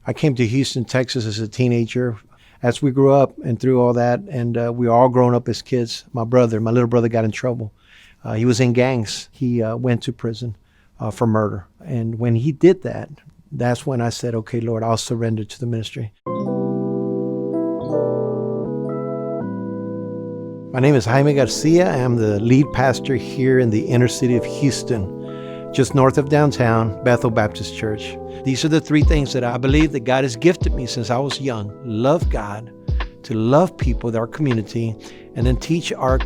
I came to Houston, Texas as a teenager. As we grew up and through all that, and we were all grown up as kids, my little brother got in trouble. He was in gangs. He went to prison for murder. And when he did that, that's when I said, okay, Lord, I'll surrender to the ministry. My name is Jaime Garcia. I am the lead pastor here in the inner city of Houston, just north of downtown, Bethel Baptist Church. These are the three things that I believe that God has gifted me since I was young. Love God, to love people, our community, and then teach our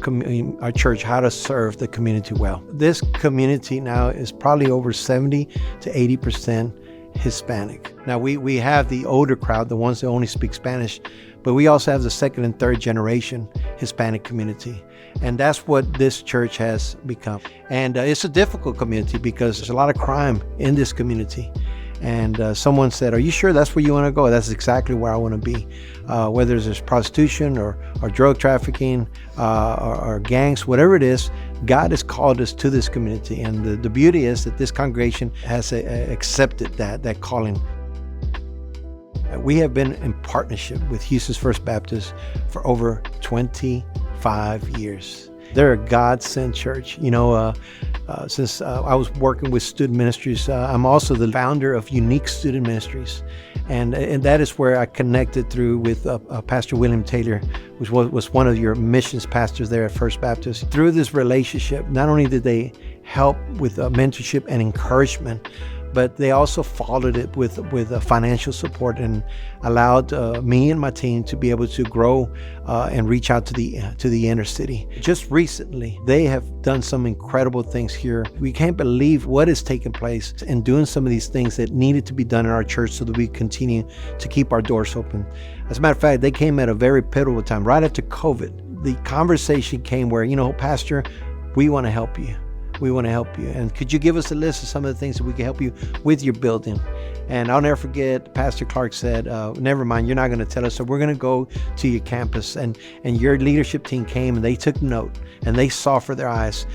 church how to serve the community well. This community now is probably over 70 to 80% Hispanic. Now we have the older crowd, the ones that only speak Spanish, but we also have the second and third generation Hispanic community. And that's what this church has become. And it's a difficult community because there's a lot of crime in this community. And someone said, are you sure that's where you want to go? That's exactly where I want to be. Whether there's prostitution or drug trafficking or gangs, whatever it is, God has called us to this community. And the beauty is that this congregation has accepted that calling. We have been in partnership with Houston's First Baptist for over 25 years. They're a God-sent church. Since I was working with student ministries, I'm also the founder of Unique Student Ministries. And that is where I connected through with Pastor William Taylor, which was one of your missions pastors there at First Baptist. Through this relationship, not only did they help with mentorship and encouragement, but they also followed it with financial support and allowed me and my team to be able to grow and reach out to the inner city. Just recently, they have done some incredible things here. We can't believe what has taken place in doing some of these things that needed to be done in our church so that we continue to keep our doors open. As a matter of fact, they came at a very pivotal time, right after COVID. The conversation came where, Pastor, we want to help you. We want to help you. And could you give us a list of some of the things that we can help you with your building? And I'll never forget, Pastor Clark said, never mind, you're not going to tell us. So we're going to go to your campus. And your leadership team came and they took note and they saw for their eyes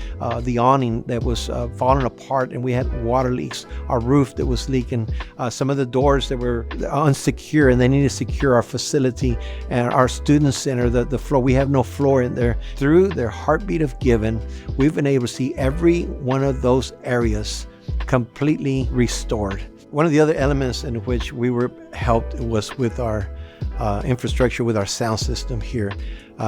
the awning that was falling apart, and we had water leaks, our roof that was leaking, some of the doors that were unsecure, and they needed to secure our facility and our student center, the floor. We have no floor in there. Through their heartbeat of giving, we've been able to see every one of those areas completely restored. One of the other elements in which we were helped was with our infrastructure, with our sound system here,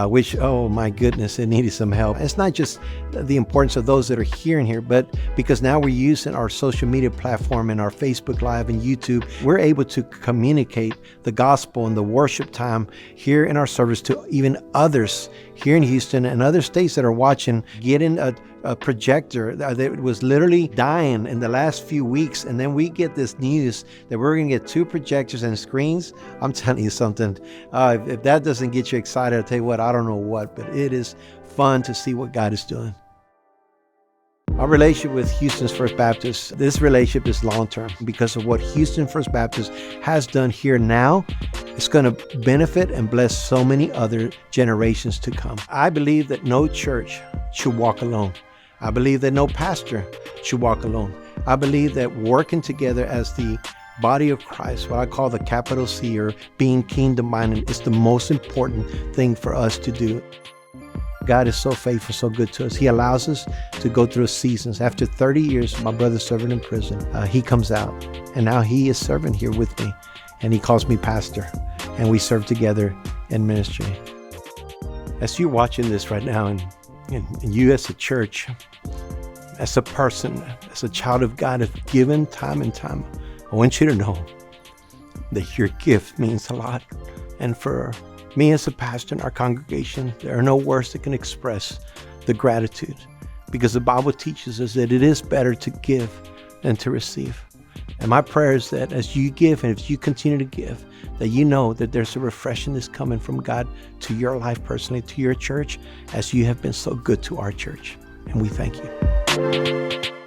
which, oh my goodness, it needed some help. It's not just the importance of those that are hearing here, but because now we're using our social media platform and our Facebook Live and YouTube, we're able to communicate the gospel and the worship time here in our service to even others here in Houston and other states that are watching, getting a projector that was literally dying in the last few weeks. And then we get this news that we're going to get 2 projectors and screens. I'm telling you something. If that doesn't get you excited, I'll tell you what, I don't know what, but it is fun to see what God is doing. Our relationship with Houston's First Baptist, this relationship is long-term because of what Houston First Baptist has done here now. It's going to benefit and bless so many other generations to come. I believe that no church should walk alone. I believe that no pastor should walk alone. I believe that working together as the body of Christ, what I call the capital C, or being kingdom-minded, is the most important thing for us to do. God is so faithful, so good to us. He allows us to go through seasons. After 30 years, my brother serving in prison, he comes out, and now he is serving here with me, and he calls me pastor, and we serve together in ministry. As you're watching this right now, and you as a church, as a person, as a child of God, have given time and time, I want you to know that your gift means a lot. And for me as a pastor in our congregation, there are no words that can express the gratitude, because the Bible teaches us that it is better to give than to receive. And my prayer is that as you give and if you continue to give, that you know that there's a refreshing that's coming from God to your life personally, to your church, as you have been so good to our church. And we thank you.